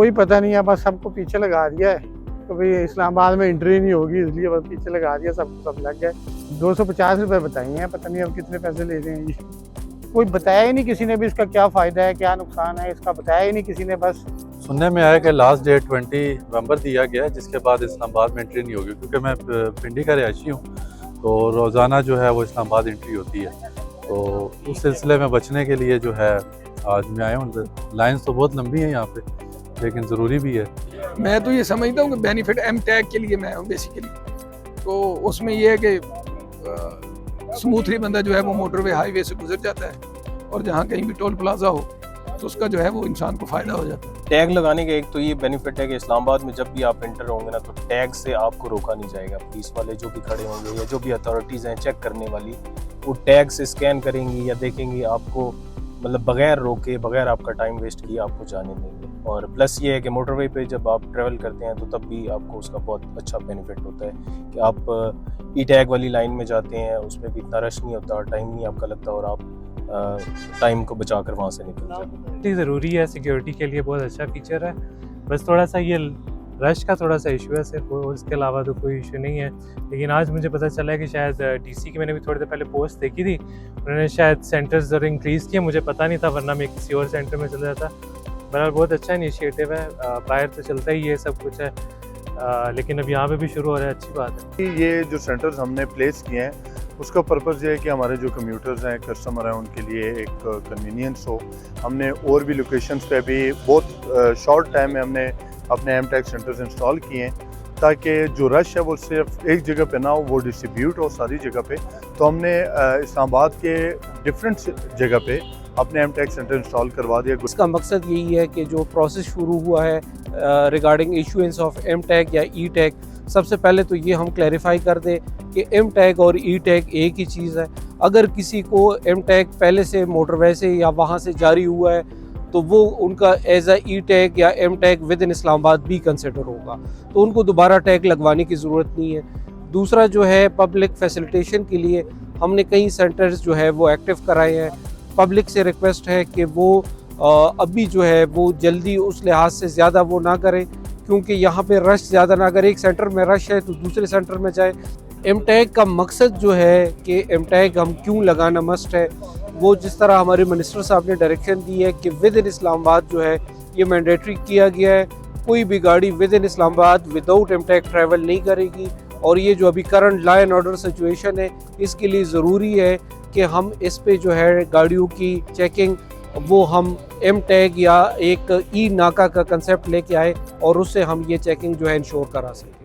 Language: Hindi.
कोई पता नहीं है, बस सबको पीछे लगा दिया है तो भाई इस्लामाबाद में एंट्री नहीं होगी, इसलिए बस पीछे लगा दिया, सबको सब लग गए। 250 रुपये बताइए हैं, पता नहीं अब कितने पैसे ले रहे हैं ये। कोई बताया ही नहीं किसी ने भी इसका क्या फ़ायदा है, क्या नुकसान है, इसका बताया ही नहीं किसी ने। बस सुनने में आया कि लास्ट डेट 20 नवंबर दिया गया है, जिसके बाद इस्लामाबाद में एंट्री नहीं होगी। क्योंकि मैं पिंडी का रिहायशी हूँ तो रोज़ाना जो है वो इस्लामाबाद एंट्री होती है, तो उस सिलसिले में बचने के लिए जो है आज मैं आया हूँ। लाइन्स तो बहुत लंबी है यहाँ पे, लेकिन ज़रूरी भी है। मैं तो ये समझता हूँ कि बेनिफिट एम टैग के लिए मैं हूँ बेसिकली, तो उसमें ये है कि स्मूथली बंदा जो है वो मोटरवे हाईवे से गुजर जाता है, और जहाँ कहीं भी टोल प्लाजा हो तो उसका जो है वो इंसान को फ़ायदा हो जाता है। टैग लगाने का एक तो ये बेनिफिट है कि इस्लामाबाद में जब भी आप एंटर होंगे ना, तो टैग से आपको रोका नहीं जाएगा। पुलिस वाले जो भी खड़े होंगे या जो भी अथॉरिटीज़ हैं चेक करने वाली, वो टैग से स्कैन करेंगी या देखेंगी आपको, मतलब बगैर रोके, बगैर आपका टाइम वेस्ट किए आपको जाने देंगे। और प्लस ये है कि मोटरवे पे जब आप ट्रैवल करते हैं तो तब भी आपको उसका बहुत अच्छा बेनिफिट होता है कि आप ई टैग वाली लाइन में जाते हैं, उसमें भी इतना रश नहीं होता, टाइम नहीं आपका लगता, और आप टाइम को बचा कर वहाँ से निकल जाते हैं। ज़रूरी है, सिक्योरिटी के लिए बहुत अच्छा फीचर है। बस थोड़ा सा ये रश का थोड़ा सा इशू है सिर्फ, और इसके अलावा तो कोई इशू नहीं है। लेकिन आज मुझे पता चला है कि शायद डीसी की मैंने भी थोड़ी देर पहले पोस्ट देखी थी, उन्होंने शायद सेंटर्स ज़रूर इंक्रीज़ किए, मुझे पता नहीं था, वरना मैं किसी और सेंटर में चला जाता। बहरहाल बहुत अच्छा इनिशिएटिव है, बाहर तो चलता ही ये सब कुछ है, लेकिन अब यहाँ पे भी शुरू हो रहा है, अच्छी बात है। ये जो सेंटर्स हमने प्लेस किए हैं उसका पर्पज़ ये है कि हमारे जो कम्यूटर्स हैं, कस्टमर हैं, उनके लिए एक कन्वीनियंस हो। हमने और भी लोकेशंस पे भी बहुत शॉर्ट टाइम में हमने अपने एम टैग सेंटर्स इंस्टॉल किए हैं, ताकि जो रश है वो सिर्फ एक जगह पे ना हो, वो डिस्ट्रीब्यूट हो सारी जगह पे। तो हमने इस्लामाबाद के डिफरेंट जगह पे अपने एम टैग सेंटर इंस्टॉल करवा दिया। इसका मकसद यही है कि जो प्रोसेस शुरू हुआ है regarding issuance of M tag या ई टैग, सबसे पहले तो ये हम क्लैरिफाई कर दें कि एम टैग और ई टैग एक ही चीज़ है। अगर किसी को एम टैग पहले से मोटरवे से या वहाँ से जारी हुआ है तो वो उनका एज अ ई टैग या M tag within Islamabad भी कंसिडर होगा, तो उनको दोबारा टैग लगवाने की ज़रूरत नहीं है। दूसरा जो है, पब्लिक फैसिलिटेशन के लिए हमने कई सेंटर्स जो है वो एक्टिव कराए हैं। पब्लिक से रिक्वेस्ट है कि वो अभी जो है वो जल्दी उस लिहाज से ज़्यादा वो ना करें, क्योंकि यहाँ पे रश ज़्यादा ना करें। एक सेंटर में रश है तो दूसरे सेंटर में जाए। एम टैग का मकसद जो है कि एम टैग हम क्यों लगाना मस्ट है, वो जिस तरह हमारे मिनिस्टर साहब ने डायरेक्शन दी है कि विद इन इस्लामाबाद जो है ये मैंडेटरी किया गया है, कोई भी गाड़ी within Islamabad without M tag travel नहीं करेगी। और ये जो अभी current law and order situation है, इसके लिए ज़रूरी है कि हम इस पे जो है गाड़ियों की चेकिंग वो हम एम टैग या एक ई नाका का कंसेप्ट लेके आए और उससे हम ये चेकिंग जो है इंश्योर करा सकें।